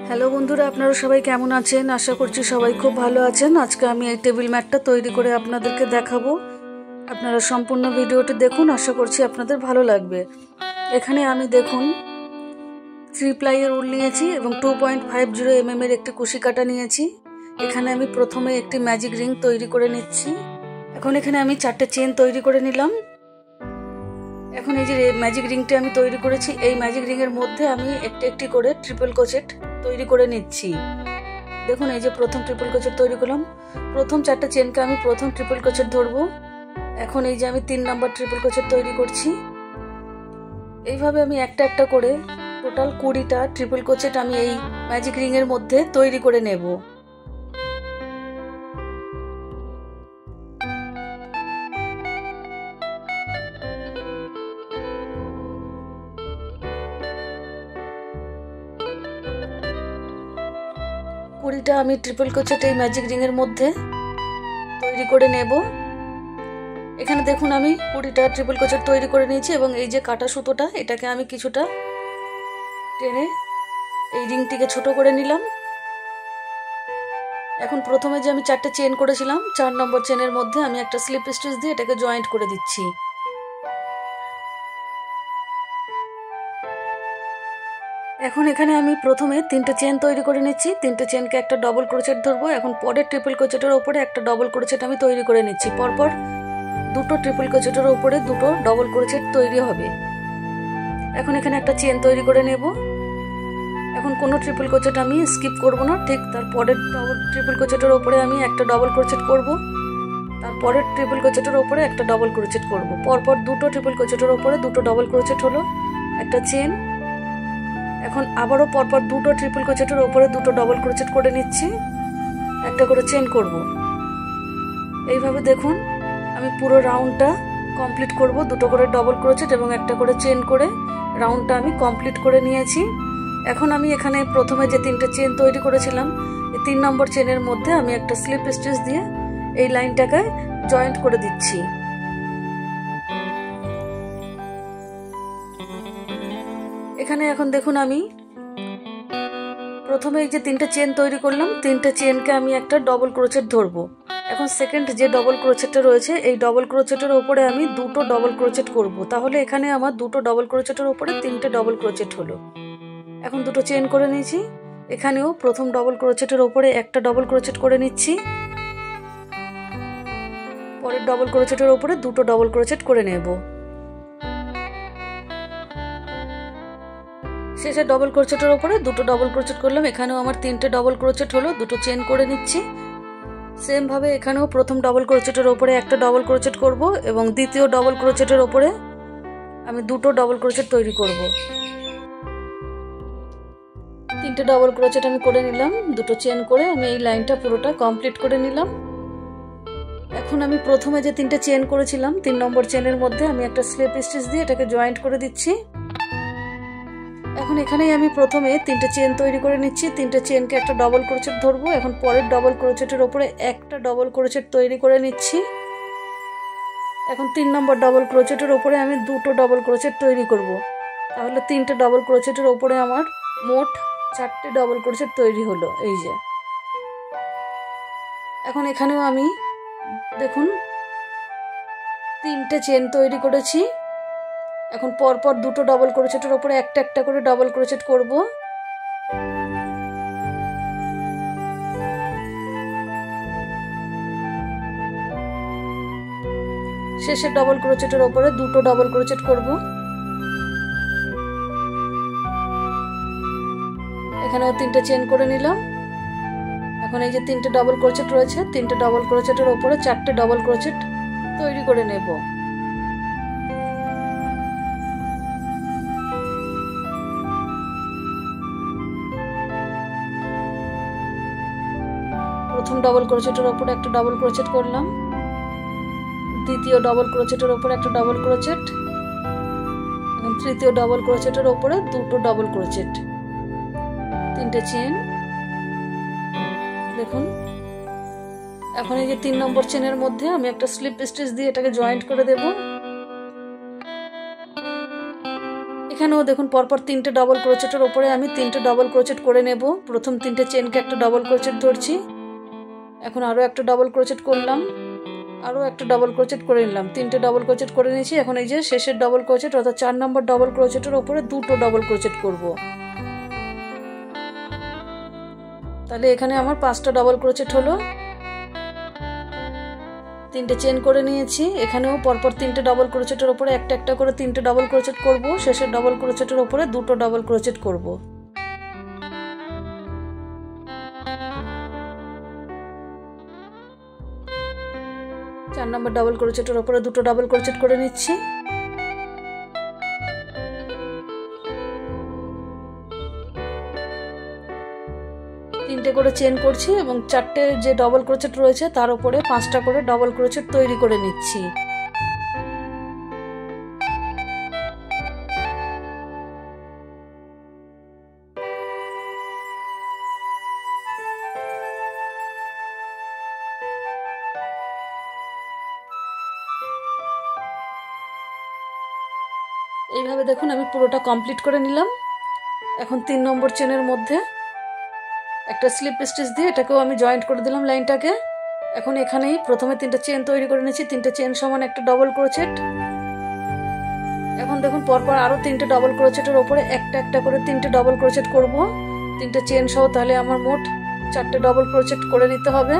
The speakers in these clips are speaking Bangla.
হ্যালো বন্ধুরা, আপনারা সবাই কেমন আছেন? আশা করছি সবাই খুব ভালো আছেন। আজকে আমি এই টেবিল ম্যাটটা তৈরি করে আপনাদেরকে দেখাবো। আপনারা সম্পূর্ণ ভিডিওটি দেখুন, আশা করছি আপনাদের ভালো লাগবে। এখানে আমি দেখুন 3 প্লাইয়ের উল নিয়েছি এবং 2.50 mm এর একটি কুশি কাটা নিয়েছি। এখানে আমি প্রথমে একটি ম্যাজিক রিং তৈরি করে নিচ্ছি। এখন এখানে আমি 4টে চেন তৈরি করে নিলাম। এখন এই যে ম্যাজিক রিংটি আমি তৈরি করেছি, এই ম্যাজিক রিংয়ের মধ্যে আমি একটি একটি করে ট্রিপল ক্রোচেট তৈরি করে নিচ্ছি। দেখুন এই যে প্রথম ট্রিপল ক্রোচেট তৈরি করলাম। প্রথম 4টে চেনকে আমি প্রথম ট্রিপল ক্রোচেট ধরবো। এখন এই যে আমি 3 নাম্বার ট্রিপল ক্রোচেট তৈরি করছি। এইভাবে আমি একটা একটা করে টোটাল 20টা ট্রিপল ক্রোচেট আমি এই ম্যাজিক রিংয়ের মধ্যে তৈরি করে নেব। কুড়িটা আমি ট্রিপল ক্রোচেট এই ম্যাজিক রিংয়ের মধ্যে তৈরি করে নেব। এখানে দেখুন আমি 20টা ট্রিপল ক্রোচেট তৈরি করে নিয়েছি এবং এই যে কাটা সুতোটা, এটাকে আমি কিছুটা টেনে এই রিংটিকে ছোট করে নিলাম। এখন প্রথমে যে আমি 4টে চেন করেছিলাম, 4 নম্বর চেনের মধ্যে আমি একটা স্লিপ স্টিচ দিয়ে এটাকে জয়েন্ট করে দিচ্ছি। এখন এখানে আমি প্রথমে 3টে চেন তৈরি করে নিচ্ছি। 3টে চেনকে একটা ডবল ক্রোচেট ধরবো। এখন পরের ট্রিপল ক্রোচেটের উপরে একটা ডবল ক্রোচেট আমি তৈরি করে নিচ্ছি। পরপর দুটো ট্রিপল ক্রোচেটের উপরে দুটো ডবল ক্রোচেট তৈরি হবে। এখন এখানে একটা চেন তৈরি করে নেব। এখন কোনো ট্রিপল ক্রোচেট আমি স্কিপ করব না, ঠিক তারপরের ট্রিপল ক্রোচেটের উপরে আমি একটা ডবল ক্রোচেট করব। তারপরের ট্রিপল ক্রোচেটের উপরে একটা ডবল ক্রোচেট করব। পরপর দুটো ট্রিপল ক্রোচেটের উপরে দুটো ডবল ক্রোচেট হলো, একটা চেন। এখন আবারও পরপর দুটো ট্রিপল ক্রোচেটের উপরে দুটো ডবল ক্রোচেট করে নিচ্ছি, একটা করে চেন করব। এইভাবে দেখুন আমি পুরো রাউন্ডটা কমপ্লিট করব। দুটো করে ডবল ক্রোচেট এবং একটা করে চেন করে রাউন্ডটা আমি কমপ্লিট করে নিয়েছি। এখন আমি এখানে প্রথমে যে 3টে চেন তৈরি করেছিলাম, এই 3 নম্বর চেনের মধ্যে আমি একটা স্লিপ স্টিচ দিয়ে এই লাইনটাকে জয়েন্ট করে দিচ্ছি। এখানে এখন দেখুন আমি প্রথমে এই যে 3টে চেন তৈরি করলাম, 3টে চেনকে আমি একটা ডবল ক্রোচেট ধরবো। এখন সেকেন্ড যে ডবল ক্রোচেটটা রয়েছে, এই ডবল ক্রোচেটের উপরে আমি দুটো ডবল ক্রোচেট করব। তাহলে এখানে আমার দুটো ডবল ক্রোচেটের উপরে 3টে ডবল ক্রোচেট হলো। এখন দুটো চেন করে নিয়েছি। এখানেও প্রথম ডবল ক্রোচেটের উপরে একটা ডবল ক্রোচেট করে নিচ্ছি। পরের ডবল ক্রোচেটের উপরে দুটো ডবল ক্রোচেট করে নেব। শেষে ডবল ক্রোচেটের উপরে দুটো ডবল ক্রোচেট করলাম। এখানেও আমার 3টে ডবল ক্রোচেট হলো, দুটো চেন করে নিচ্ছি। সেম ভাবে এখানেও প্রথম ডবল ক্রোচেটের উপরে একটা ডবল ক্রোচেট করব এবং দ্বিতীয় ডবল ক্রোচেটের উপরে আমি দুটো ডবল ক্রোচেট তৈরি করব। 3টে ডবল ক্রোচেট আমি করে নিলাম, দুটো চেন করে আমি এই লাইনটা পুরোটা কমপ্লিট করে নিলাম। এখন আমি প্রথমে যে 3টে চেন করেছিলাম, 3 নম্বর চেনের মধ্যে আমি একটা স্লিপ স্টিচ দিয়ে এটাকে জয়েন্ট করে দিচ্ছি। এখন এখানেই আমি প্রথমে 3টে চেন তৈরি করে নিচ্ছি। 3টে চেনকে একটা ডবল ক্রোচেট ধরবো। এখন পরের ডবল ক্রোচেটের উপরে একটা ডবল ক্রোচেট তৈরি করে নিচ্ছি। এখন 3 নম্বর ডবল ক্রোচেটের উপরে আমি দুটো ডবল ক্রোচেট তৈরি করব। তাহলে 3টে ডবল ক্রোচেটের উপরে আমার মোট 4টে ডবল ক্রোচেট তৈরি হলো। এই যে এখন এখানেও আমি দেখুন 3টে চেন তৈরি করেছি। এখন পরপর দুটো ডবল ক্রোচেটের উপরে একটা একটা করে ডবল ক্রোচেট করব। শেষে ডবল ক্রোচেটের উপরে দুটো ডবল ক্রোচেট করব। এখানেও 3টে চেন করে নিলাম। এখন এই যে 3টে ডবল ক্রোচেট রয়েছে, 3টে ডবল ক্রোচেটের উপরে 4টে ডবল ক্রোচেট তৈরি করে নেব। প্রথম ডবল ক্রোচেটের উপরে একটা ডবল ক্রোচেট করলাম, দ্বিতীয় ডবল ক্রোচেটের উপরে একটা ডবল ক্রোচেট, এবং তৃতীয় ডবল ক্রোচেটের উপরে দুটো ডবল ক্রোচেট, 3টে চেন। দেখুন এখন এই যে 3 নম্বর চেনের মধ্যে আমি একটা স্লিপ স্টিচ দিয়ে এটাকে জয়েন্ট করে দেব। এখানেও দেখুন পরপর 3টে ডবল ক্রোচেটের ওপরে আমি 3টে ডবল ক্রোচেট করে নেব। প্রথম 3টে চেনকে একটা ডবল ক্রোচেট ধরছি, এখন আরও একটা ডবল ক্রোচেট করলাম, আরও একটা ডবল ক্রোচেট করে নিলাম, 3টে ডবল ক্রোচেট করে নিয়েছি। এখন এই যে শেষের ডবল ক্রোচেট অর্থাৎ 4 নম্বর ডবল ক্রোচেটের ওপরে 2টো ডবল ক্রোচেট করব। তাহলে এখানে আমার 5টা ডবল ক্রোচেট হলো। 3টে চেন করে নিয়েছি, এখানেও পরপর 3টে ডবল ক্রোচেটের ওপরে একটা একটা করে 3টে ডবল ক্রোচেট করব। শেষের ডবল ক্রোচেটের ওপরে 2টো ডবল ক্রোচেট করব। চার নম্বর ডবল ক্রোচেটের ওপরে 2টো ডবল ক্রোচেট করে নিচ্ছি। তিনটে করে চেন করছি এবং 4টে যে ডবল ক্রোচেট রয়েছে তার উপরে 5টা করে ডবল ক্রোচেট তৈরি করে নিচ্ছি। এইভাবে দেখুন আমি পুরোটা কমপ্লিট করে নিলাম। এখন 3 নম্বর চেনের মধ্যে একটা স্লিপ স্টিচ দিয়ে এটাকেও আমি জয়েন্ট করে দিলাম লাইনটাকে। এখন এখানেই প্রথমে 3টে চেন তৈরি করে নিয়েছি, 3টে চেন সমান একটা ডবল ক্রোচেট। এখন দেখুন পরপর আরও 3টে ডবল ক্রোচেটের ওপরে একটা একটা করে 3টে ডবল ক্রোচেট করব 3টে চেন সহ। তাহলে আমার মোট 4টে ডবল ক্রোচেট করে নিতে হবে।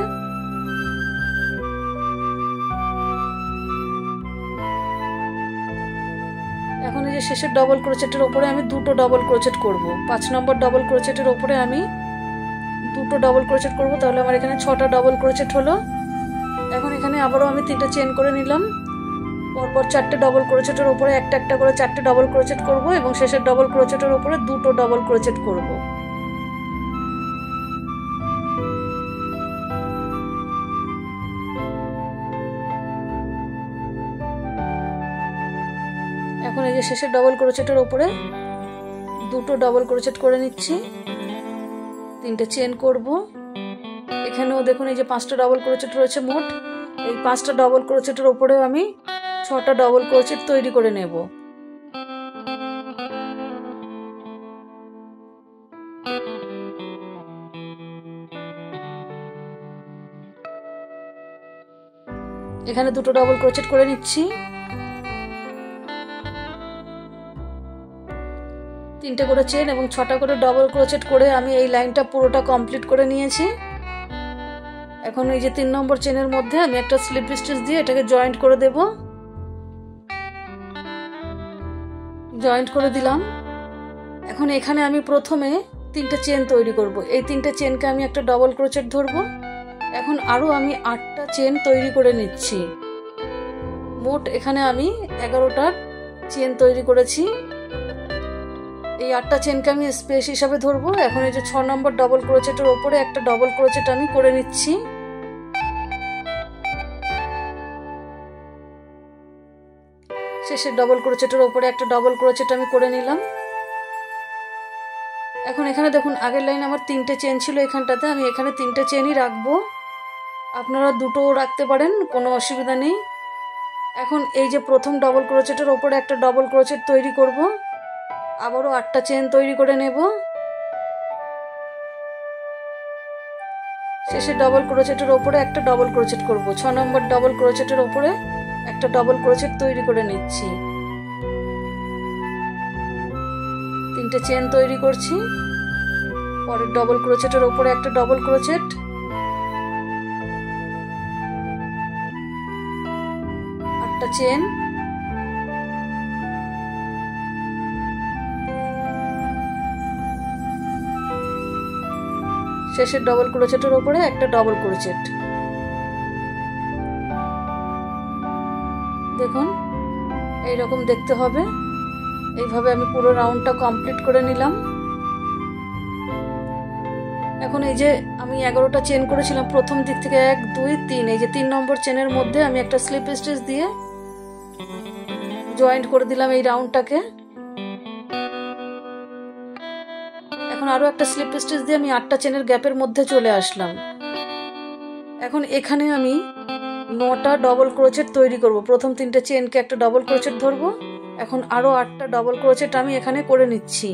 এখন এই যে শেষের ডবল ক্রোচেটের ওপরে আমি 2টো ডবল ক্রোচেট করব। 5 নম্বর ডবল ক্রোচেটের ওপরে আমি 2টো ডবল ক্রোচেট করব। তাহলে আমার এখানে 6টা ডবল ক্রোচেট হলো। এখন এখানে আবারও আমি 3টে চেন করে নিলাম, পরপর 4টে ডবল ক্রোচেটের ওপরে একটা একটা করে 4টে ডবল ক্রোচেট করব এবং শেষের ডবল ক্রোচেটের ওপরে 2টো ডবল ক্রোচেট করব। এখন এই যে শেষের ডবল ক্রোচেটের ওপরে 2টো ডবল ক্রোচেট করে নিচ্ছি, 3টে চেন করব। এখানেও দেখুন এই যে 5টা ডবল ক্রোচেট রয়েছে মোট। এই 5টা ডবল ক্রোচেটের ওপরেও আমি 6টা ডবল ক্রোচেট তৈরি করে নেব। এখানে 2টো ডবল ক্রোচেট করে নিচ্ছি, 3টে করে চেন এবং 6টা করে ডবল ক্রোচেট করে আমি এই লাইনটা পুরোটা কমপ্লিট করে নিয়েছি। এখন এই যে 3 নম্বর চেনের মধ্যে আমি একটা স্লিপ স্টিচ দিয়ে এটাকে জয়েন্ট করে দেব। জয়েন্ট করে দিলাম। এখন এখানে আমি প্রথমে 3টে চেন তৈরি করব। এই 3টে চেনকে আমি একটা ডবল ক্রোচেট ধরব। এখন আরও আমি 8টা চেন তৈরি করে নিচ্ছি। মোট এখানে আমি 11টা চেন তৈরি করেছি। এই 8টা চেনকে আমি স্পেস হিসাবে ধরবো। এখন এই যে 6 নম্বর ডবল ক্রোচেটের ওপরে একটা ডবল ক্রোচেট আমি করে নিচ্ছি। শেষের ডবল ক্রোচেটের ওপরে একটা ডবল ক্রোচেট আমি করে নিলাম। এখন এখানে দেখুন আগের লাইন আমার 3টে চেন ছিল, এখানটাতে আমি এখানে 3টে চেনই রাখবো। আপনারা 2টোও রাখতে পারেন, কোনো অসুবিধা নেই। এখন এই যে প্রথম ডবল ক্রোচেটের ওপরে একটা ডবল ক্রোচেট তৈরি করব, আবারও 8টা চেন তৈরি করে নেব। শেষে ডবল ক্রোচেটের ওপরে একটা ডবল ক্রোচেট করব। 6 নম্বর ডবল ক্রোচেটের ওপরে একটা ডবল ক্রোচেট তৈরি করে নিচ্ছি। 3টে চেন তৈরি করছি, পরের ডবল ক্রোচেটের ওপরে একটা ডবল ক্রোচেট, একটা চেন, শেষের ডবল ক্রোচেটের ওপরে একটা ডবল ক্রোচেট। দেখুন এইরকম দেখতে হবে। এইভাবে আমি পুরো রাউন্ডটা কমপ্লিট করে নিলাম। এখন এই যে আমি 11টা চেন করেছিলাম প্রথম দিক থেকে 1 2 3, এই যে 3 নম্বর চেনের মধ্যে আমি একটা স্লিপ স্টিচ দিয়ে জয়েন্ট করে দিলাম এই রাউন্ডটাকে। এখন আরো একটা স্লিপ স্টিচ দিয়ে আমি 8টা চেনের গ্যাপের মধ্যে চলে আসলাম। এখন এখানে আমি 9টা ডবল ক্রোচেট তৈরি করব। প্রথম 3টে চেনকে একটা ডবল ক্রোচেট ধরবো এখন আরো 8টা ডবল ক্রোচেট আমি এখানে করে নিচ্ছি।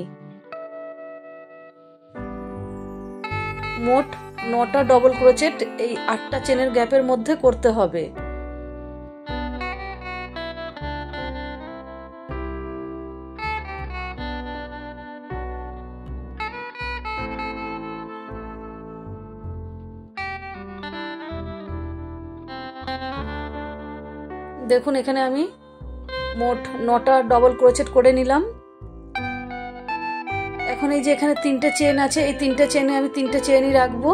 মোট 9টা ডবল ক্রোচেট এই 8টা চেনের গ্যাপের মধ্যে করতে হবে। দেখুন এখানে আমি মোট 9টা ডবল ক্রোচেট করে নিলাম। এখন এই যে এখানে 3টে চেন আছে, এই 3টে চেনে আমি 3টে চেনই রাখবো।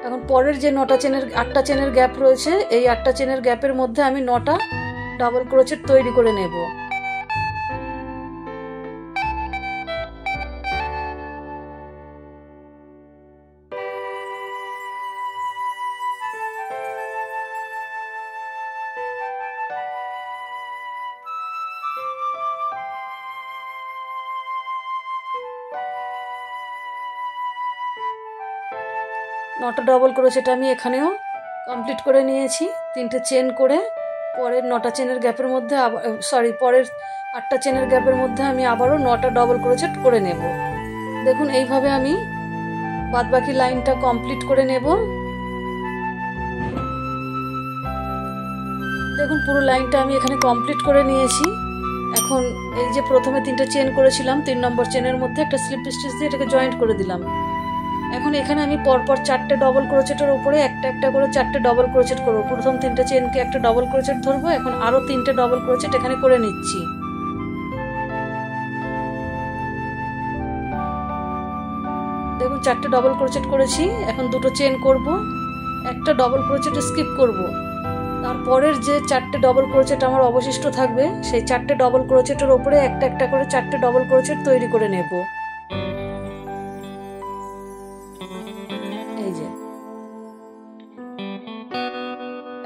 এখন পরের যে 8টা চেনের গ্যাপ রয়েছে, এই 8টা চেনের গ্যাপের মধ্যে আমি 9টা ডাবল ক্রোচেট তৈরি করে নেব। নটা ডবল ক্রোচেট আমি এখানেও কমপ্লিট করে নিয়েছি। 3টে চেন করে পরের 9টা চেনের গ্যাপের মধ্যে পরের 8টা চেনের গ্যাপের মধ্যে আমি আবারও 9টা ডবল ক্রোচেট করে নেব। দেখুন এইভাবে আমি বাদবাকি লাইনটা কমপ্লিট করে নেব। দেখুন পুরো লাইনটা আমি এখানে কমপ্লিট করে নিয়েছি। এখন এই যে প্রথমে 3টে চেন করেছিলাম, 3 নম্বর চেনের মধ্যে একটা স্লিপ স্টিচ দিয়ে এটাকে জয়েন্ট করে দিলাম। এখন এখানে আমি পরপর 4টে ডবল ক্রোচেটের উপরে একটা একটা করে 4টে ডবল ক্রোচেট করব। প্রথম 3টে চেনকে একটা ডবল ক্রোচেট ধরবো। এখন আরো 3টে ডবল ক্রোচেট এখানে করে নিচ্ছি। দেখুন 4টে ডবল ক্রোচেট করেছি। এখন 2টো চেন করব, একটা ডবল ক্রোচেট স্কিপ করব। তারপরের যে 4টে ডবল ক্রোচেট আমার অবশিষ্ট থাকবে, সেই 4টে ডবল ক্রোচেটের উপরে একটা একটা করে 4টে ডবল ক্রোচেট তৈরি করে নেব। এই যে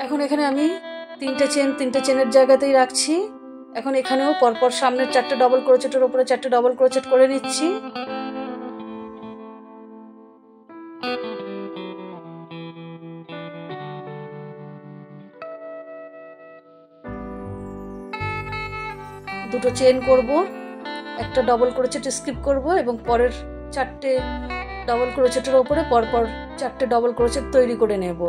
এখন এখানে আমি 3টে চেনের জায়গাতেই রাখছি। এখন এখানেও পরপর সামনের 4টে ডবল ক্রোচেটের উপরে 4টে ডবল ক্রোচেট করে নিচ্ছি। দুটো চেন করব, একটা ডবল ক্রোচেট স্কিপ করব এবং পরের 4টে ডবল ক্রোচেটের উপরে পরপর 4টে ডবল ক্রোচেট তৈরি করে নেব।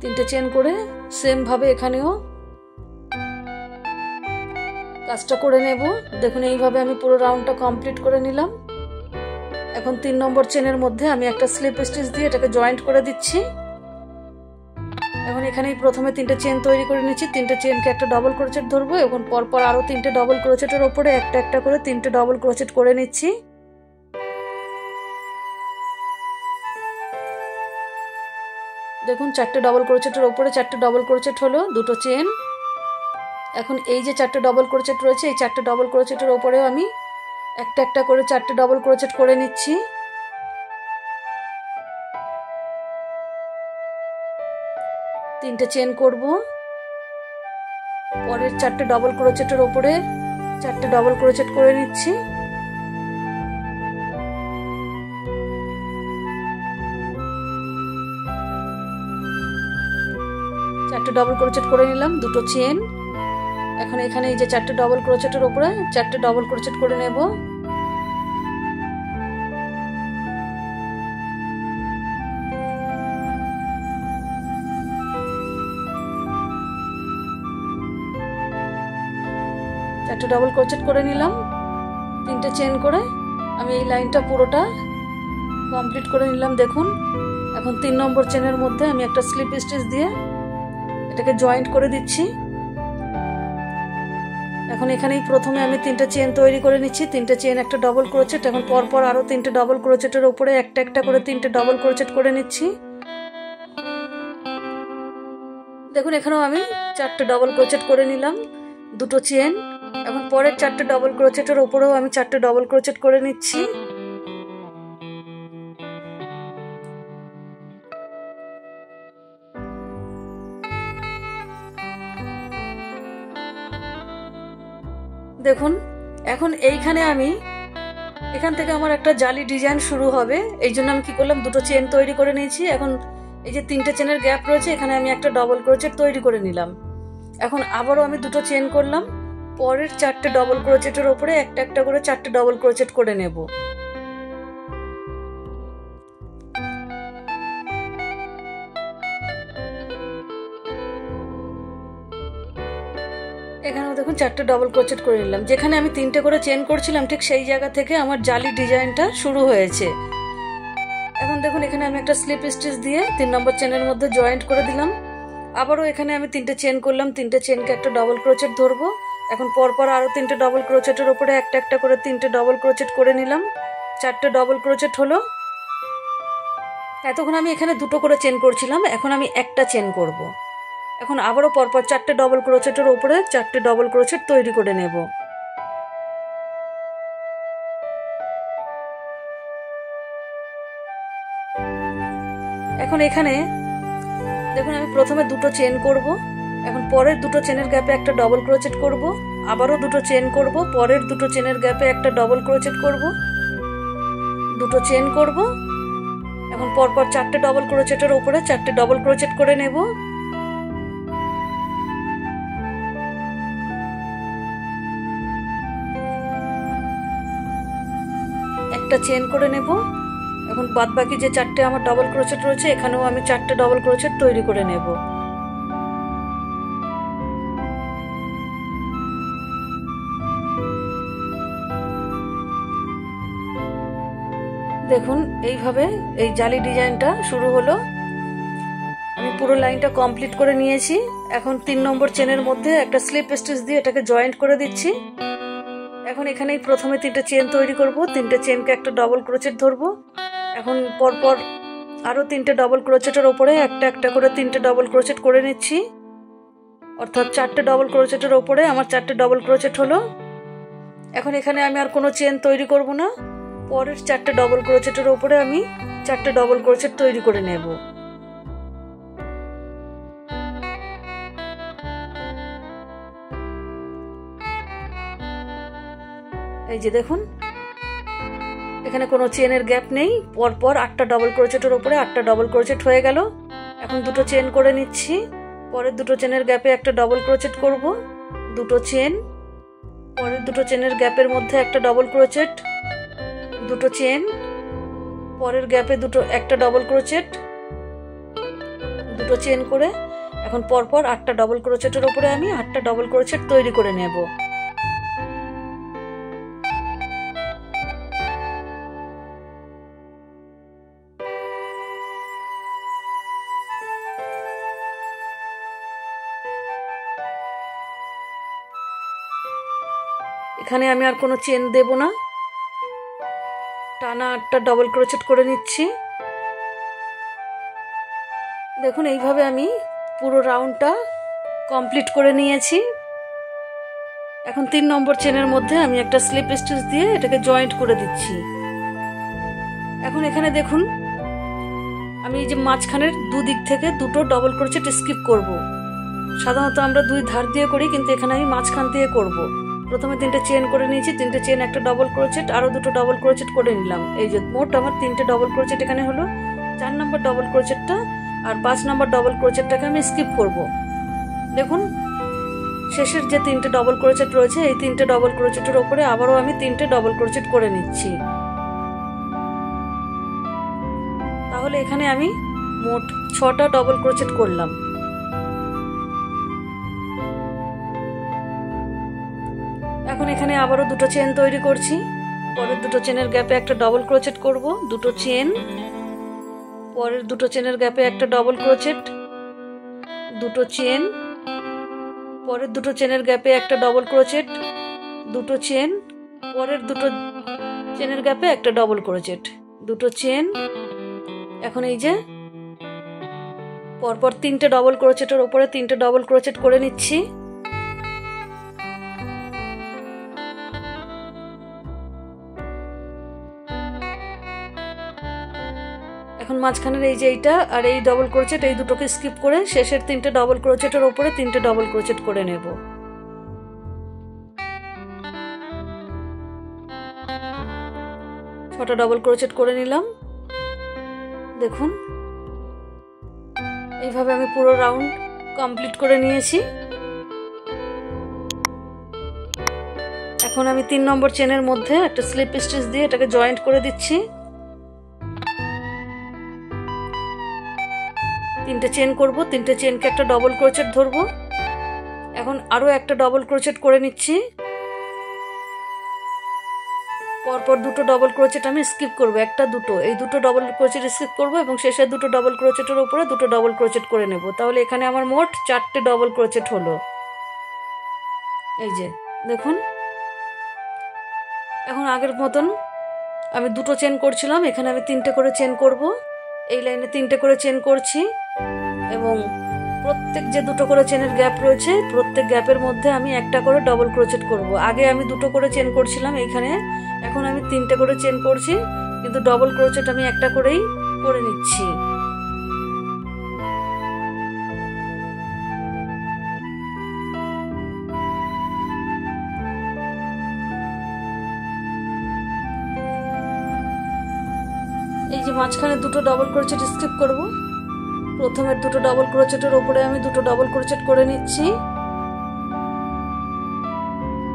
তিনটে চেন করে সেম ভাবে এখানেও কাজটা করে নেব। দেখুন এইভাবে আমি পুরো রাউন্ডটা কমপ্লিট করে নিলাম। এখন 3 নম্বর চেনের মধ্যে আমি একটা স্লিপ স্টিচ দিয়ে এটাকে জয়েন্ট করে দিচ্ছি। এখন এখানেই প্রথমে 3টে চেন তৈরি করে নিচ্ছি। 3টে চেনকে একটা ডবল ক্রোচেট ধরবো এবং পরপর আরো 3টে ডবল ক্রোচেটের উপরে একটা একটা করে 3টে ডবল ক্রোচেট করে নিচ্ছি। দেখুন 4টে ডবল ক্রোচেটের উপরে 4টে ডবল ক্রোচেট হলো, 2টো চেন। এখন এই যে 4টে ডবল ক্রোচেট রয়েছে, এই 4টে ডবল ক্রোচেটের উপরেও আমি একটা একটা করে 4টে ডবল ক্রোচেট করে নিচ্ছি। তিনটে চেন করব, পরের 4টে ডবল ক্রোচেটের উপরে 4টে ডবল ক্রোচেট করে নিচ্ছি। চারটে ডবল ক্রোচেট করে নিলাম, 2টো চেন। এখন এখানে এই যে 4টে ডবল ক্রোচেটের উপরে 4টে ডবল ক্রোচেট করে নেব। চারটে ডবল ক্রোচেট করে নিলাম, 3টে চেন করে আমি এই লাইনটা পুরোটা কমপ্লিট করে নিলাম। দেখুন এখন 3 নম্বর চেনের মধ্যে আমি একটা স্লিপ স্টিচ দিয়ে এটাকে জয়েন্ট করে দিচ্ছি। এখন এখানেই প্রথমে আমি 3টে চেন তৈরি করে নিচ্ছি। 3টে চেন একটা ডবল ক্রোচেট, এখন পরপর আরো 3টে ডবল ক্রোচেটের উপরে একটা একটা করে 3টে ডবল ক্রোচেট করে নিচ্ছি। দেখুন এখানেও আমি 4টে ডবল ক্রোচেট করে নিলাম, 2টো চেন। এখন পরের 4টে ডবল ক্রোচেটের উপরেও আমি 4টে ডবল ক্রোচেট করে নিচ্ছি। দেখুন এখন এইখানে আমি এখান থেকে আমার একটা জালি ডিজাইন শুরু হবে, এই জন্য আমি কি করলাম, দুটো চেন তৈরি করে নিয়েছি। এখন এই যে 3টে চেনের গ্যাপ রয়েছে, এখানে আমি একটা ডবল ক্রোচেট তৈরি করে নিলাম। এখন আবারও আমি দুটো চেন করলাম, পরের 4টে ডবল ক্রোচেটের ওপরে একটা একটা করে 4টে ডবল ক্রোচেট করে নেব। এখানেও দেখুন 4টে ডবল ক্রোচেট করে নিলাম। যেখানে আমি 3টে করে চেন করছিলাম ঠিক সেই জায়গা থেকে আমার জালি ডিজাইনটা শুরু হয়েছে। এখন দেখুন এখানে আমি একটা স্লিপ স্টিচ দিয়ে 3 নম্বর চেনের মধ্যে জয়েন্ট করে দিলাম। আবারও এখানে আমি 3টে চেন করলাম, 3টে চেনকে একটা ডবল ক্রোচেট ধরবো। এখন পরপর আরও 3টে ডবল ক্রোচেটের ওপরে একটা একটা করে 3টে ডবল ক্রোচেট করে নিলাম। 4টে ডবল ক্রোচেট হলো। এতক্ষণ আমি এখানে দুটো করে চেন করছিলাম, এখন আমি একটা চেন করব। এখন আবারও পরপর 4টে ডবল ক্রোচেটের ওপরে 4টে ডবল ক্রোচেট তৈরি করে নেব। এখন এখানে দেখুন আমি প্রথমে দুটো চেন করব, এখন পরের দুটো চেনের গ্যাপে একটা ডবল ক্রোচেট করব, আবারও দুটো চেন করব, পরের দুটো চেনের গ্যাপে একটা ডবল ক্রোচেট করব, দুটো চেন করব। এখন পরপর 4টে ডবল ক্রোচেটের উপরে 4টে ডবল ক্রোচেট করে নেব। একটা চেন করে নেব। এখন বাদ বাকি যে 4টে আমার ডবল ক্রোচেট রয়েছে, এখানেও আমি 4টে ডবল ক্রোচেট তৈরি করে নেব। দেখুন এইভাবে এই জালি ডিজাইনটা শুরু হলো। আমি পুরো লাইনটা কমপ্লিট করে নিয়েছি। এখন 3 নম্বর চেনের মধ্যে একটা স্লিপ স্টিচ দিয়ে এটাকে জয়েন্ট করে দিচ্ছি। এখন এখানেই প্রথমে 3টে চেন তৈরি করব, 3টে চেনকে একটা ডবল ক্রোচেট ধরবো। এখন পরপর আরও 3টে ডবল ক্রোচেটের ওপরে একটা একটা করে 3টে ডবল ক্রোচেট করে নিচ্ছি, অর্থাৎ 4টে ডবল ক্রোচেটের ওপরে আমার 4টে ডবল ক্রোচেট হলো। এখন এখানে আমি আর কোনো চেন তৈরি করব না, পরের 4টে ডবল ক্রোচেটের ওপরে আমি 4টে ডবল ক্রোচেট তৈরি করে নেব। এই যে দেখুন এখানে কোনো চেনের গ্যাপ নেই, পরপর 8টা ডবল ক্রোচেটের ওপরে 8টা ডবল ক্রোচেট হয়ে গেল। এখন দুটো চেন করে নিচ্ছি, পরের দুটো চেনের গ্যাপে একটা ডবল ক্রোচেট করব, দুটো চেন, পরের দুটো চেনের গ্যাপের মধ্যে একটা ডবল ক্রোচেট, দুটো চেন, পরের গ্যাপে একটা ডবল ক্রোচেট, দুটো চেন করে এখন পরপর 8টা ডবল ক্রোচেটের ওপরে আমি 8টা ডবল ক্রোচেট তৈরি করে নেব। এখানে আমি আর কোনো চেন দেব না, টানা 8টা ডবল ক্রোচেট করে নিচ্ছি। দেখুন এইভাবে আমি পুরো রাউন্ডটা কমপ্লিট করে নিয়েছি। এখন 3 নম্বর চেনের মধ্যে আমি একটা স্লিপ স্টিচ দিয়ে এটাকে জয়েন্ট করে দিচ্ছি। এখন এখানে দেখুন আমি এই যে মাঝখানের দুদিক থেকে দুটো ডবল ক্রোচেট স্কিপ করব। সাধারণত আমরা দুই ধার দিয়ে করি, কিন্তু এখানে আমি মাঝখান দিয়ে করব। প্রথমে 3টে চেন করে নিয়েছি, 3টে চেন একটা ডবল ক্রোচেট, আরও দুটো ডবল ক্রোচেট করে নিলাম। এই যে মোট আমার 3টে ডবল ক্রোচেট এখানে হলো। 4 নম্বর ডবল ক্রোচেটটা আর 5 নম্বর ডবল ক্রোচেটটাকে আমি স্কিপ করব। দেখুন শেষের যে 3টে ডবল ক্রোচেট রয়েছে, এই 3টে ডবল ক্রোচেটের ওপরে আবারও আমি 3টে ডবল ক্রোচেট করে নিচ্ছি। তাহলে এখানে আমি মোট 6টা ডবল ক্রোচেট করলাম। এখন এখানে আবারও দুটো চেন তৈরি করছি, পরের দুটো চেনের গ্যাপে একটা ডবল ক্রোচেট করব, দুটো চেন, পরের দুটো চেনের গ্যাপে একটা ডবল ক্রোচেট, দুটো চেন, পরের দুটো চেনের গ্যাপে একটা ডবল ক্রোচেট, দুটো চেন, পরের দুটো চেনের গ্যাপে একটা ডবল ক্রোচেট, দুটো চেন। এখন এই যে পরপর 3টে ডবল ক্রোচেটের ওপরে 3টে ডবল ক্রোচেট করে নিচ্ছি। এখন মাঝখানের এই যে এইটা আর এই ডবল ক্রোচেট, এই দুটোকে স্কিপ করে শেষের 3টে ডবল ক্রোচেটের ওপরে 3টে ডবল ক্রোচেট করে নেব। 6টা ডবল ক্রোচেট করে নিলাম। দেখুন এইভাবে আমি পুরো রাউন্ড কমপ্লিট করে নিয়েছি। এখন আমি 3 নম্বর চেনের মধ্যে একটা স্লিপ স্টিচ দিয়ে এটাকে জয়েন্ট করে দিচ্ছি। 3টে চেন করব, 3টে চেনকে একটা ডবল ক্রোচেট ধরবো। এখন আরো একটা ডবল ক্রোচেট করে নিচ্ছি। পরপর দুটো ডবল ক্রোচেট আমি স্কিপ করব, একটা দুটো, এই দুটো ডবল ক্রোচেট স্কিপ করব এবং শেষের দুটো ডবল ক্রোচেটের উপরে দুটো ডবল ক্রোচেট করে নেব। তাহলে এখানে আমার মোট 4টে ডবল ক্রোচেট হলো। এই যে দেখুন, এখন আগের মতন আমি দুটো চেন করছিলাম, এখানে আমি 3টে করে চেন করব। এই লাইনে 3টে করে চেন করছি এবং প্রত্যেক যে দুটো করে চেনের গ্যাপ রয়েছে প্রত্যেক গ্যাপের মধ্যে আমি একটা করে ডবল ক্রোচেট করব। আগে আমি দুটো করে চেন করছিলাম এইখানে, এখন আমি 3টে করে চেন করছি, কিন্তু ডবল ক্রোচেট আমি একটা করেই করে নিচ্ছি। এই যে মাঝখানে দুটো ডবল ক্রোচেট স্কিপ করব, প্রথমের দুটো ডবল ক্রোচেটের উপরে আমি দুটো ডবল ক্রোচেট করে নিচ্ছি।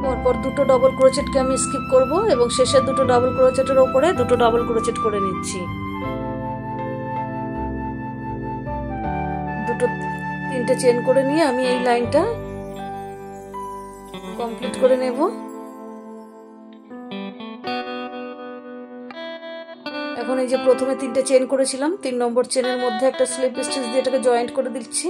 পরপর দুটো ডবল ক্রোচেটকে আমি স্কিপ করব এবং শেষের দুটো ডবল ক্রোচেটের উপরে দুটো ডবল ক্রোচেট করে নিচ্ছি। দুটো 3টে চেন করে নিয়ে আমি এই লাইনটা কমপ্লিট করে নেব। এখন এই যে প্রথমে 3টে চেন করেছিলাম, 3 নম্বর চেনের মধ্যে একটা স্লিপ স্টিচ দিয়ে এটাকে জয়েন্ট করে দিচ্ছি।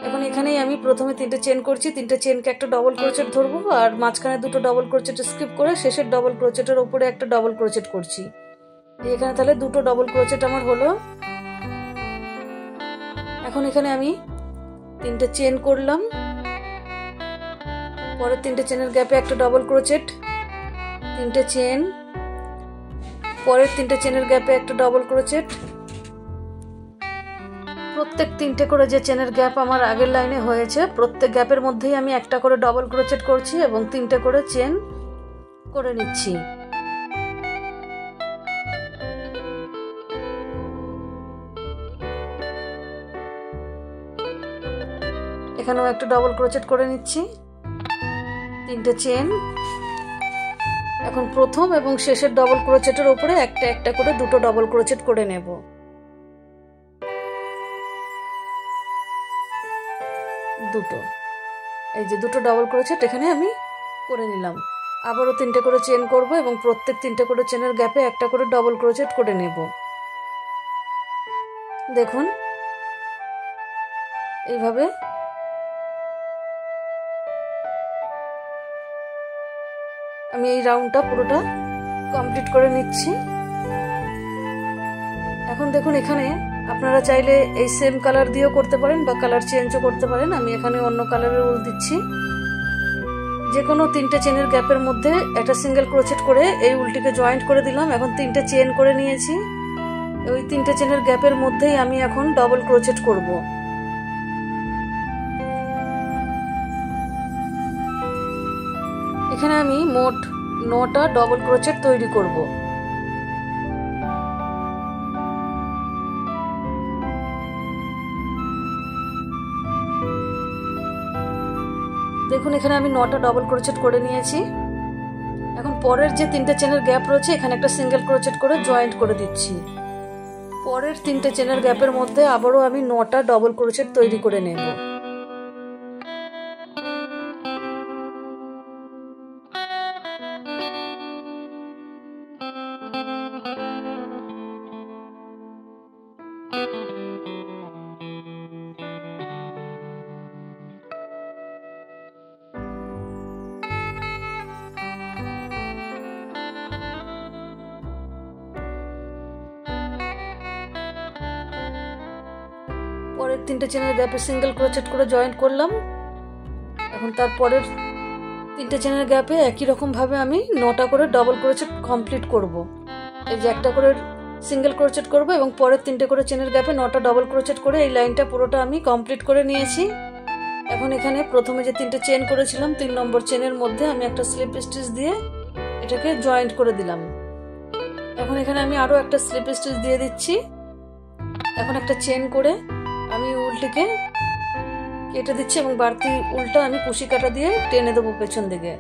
এখন এখানেই আমি প্রথমে 3টে চেন করছি, 3টে চেনকে একটা ডবল ক্রোচেট ধরবো আর মাঝখানে দুটো ডবল ক্রোচেট স্কিপ করে শেষের ডবল ক্রোচেটের উপরে একটা ডবল ক্রোচেট করছি। এখানে তাহলে দুটো ডবল ক্রোচেট আমার হলো। এখন এখানে আমি 3টে চেন করলাম, পরের 3টে চেনের গ্যাপে একটা ডবল ক্রোচেট, 3টে চেন, পরের 3টে চেনের গ্যাপে একটা ডবল ক্রোচেট। প্রত্যেক 3টে করে যে চেনের গ্যাপ আমার আগের লাইনে হয়েছে প্রত্যেক গ্যাপের মধ্যেই আমি একটা করে ডবল ক্রোচেট করছি এবং 3টে করে চেন করে নিচ্ছি। এখানেও একটা ডবল ক্রোচেট করে নিচ্ছি, 3টে চেন। এখন প্রথম এবং শেষের ডবল ক্রোচেটের উপরে একটা একটা করে দুটো ডবল ক্রোচেট করে নেব। দুটো, এই যে দুটো ডবল ক্রোচেট এখানে আমি করে নিলাম। আবারও 3টে করে চেন করব এবং প্রত্যেক 3টে করে চেনের গ্যাপে একটা করে ডবল ক্রোচেট করে নেব। দেখুন এইভাবে আমি এই রাউন্ডটা পুরোটা কমপ্লিট করে নিচ্ছি। এখন দেখুন এখানে আপনারা চাইলে এই সেম কালার দিয়েও করতে পারেন বা কালার চেঞ্জও করতে পারেন। আমি এখানে অন্য কালারের উল দিচ্ছি। যে কোনো 3টে চেনের গ্যাপের মধ্যে একটা সিঙ্গেল ক্রোচেট করে এই উলটিকে জয়েন্ট করে দিলাম। এখন 3টে চেন করে নিয়েছি, ওই 3টে চেনের গ্যাপের মধ্যেই আমি এখন ডবল ক্রোচেট করব। এখানে আমি মোট 9টা ডবল ক্রোচেট তৈরি করব। দেখুন এখানে আমি 9টা ডবল ক্রোচেট করে নিয়েছি। এখন পরের যে 3টে চেনের গ্যাপ রয়েছে এখানে একটা সিঙ্গেল ক্রোচেট করে জয়েন্ট করে দিচ্ছি। পরের 3টে চেনের গ্যাপের মধ্যে আবারও আমি 9টা ডবল ক্রোচেট তৈরি করে নেব। পরের 3টে চেনের গ্যাপে সিঙ্গেল ক্রোচেট করে জয়েন্ট করলাম। এখন তারপরের 3টে চেনের গ্যাপে একই রকম ভাবে আমি 9টা করে ডবল ক্রোচেট কমপ্লিট করব। এই যে একটা করে সিঙ্গেল ক্রোচেট করব এবং পরের 3টে করে চেনের গ্যাপে 9টা ডবল ক্রোচেট করে এই লাইনটা পুরোটা আমি কমপ্লিট করে নিয়েছি। এখন এখানে প্রথমে যে 3টে চেন করেছিলাম 3 নম্বর চেনের মধ্যে আমি একটা স্লিপ স্টিচ দিয়ে এটাকে জয়েন্ট করে দিলাম। এখন এখানে আমি আরো একটা স্লিপ স্টিচ দিয়ে দিচ্ছি। এখন একটা চেন করে আমি উলটিকে কেটে দিচ্ছি এবং বাড়তি উলটা আমি কুশি কাটা দিয়ে টেনে দেবো পেছন দিকে।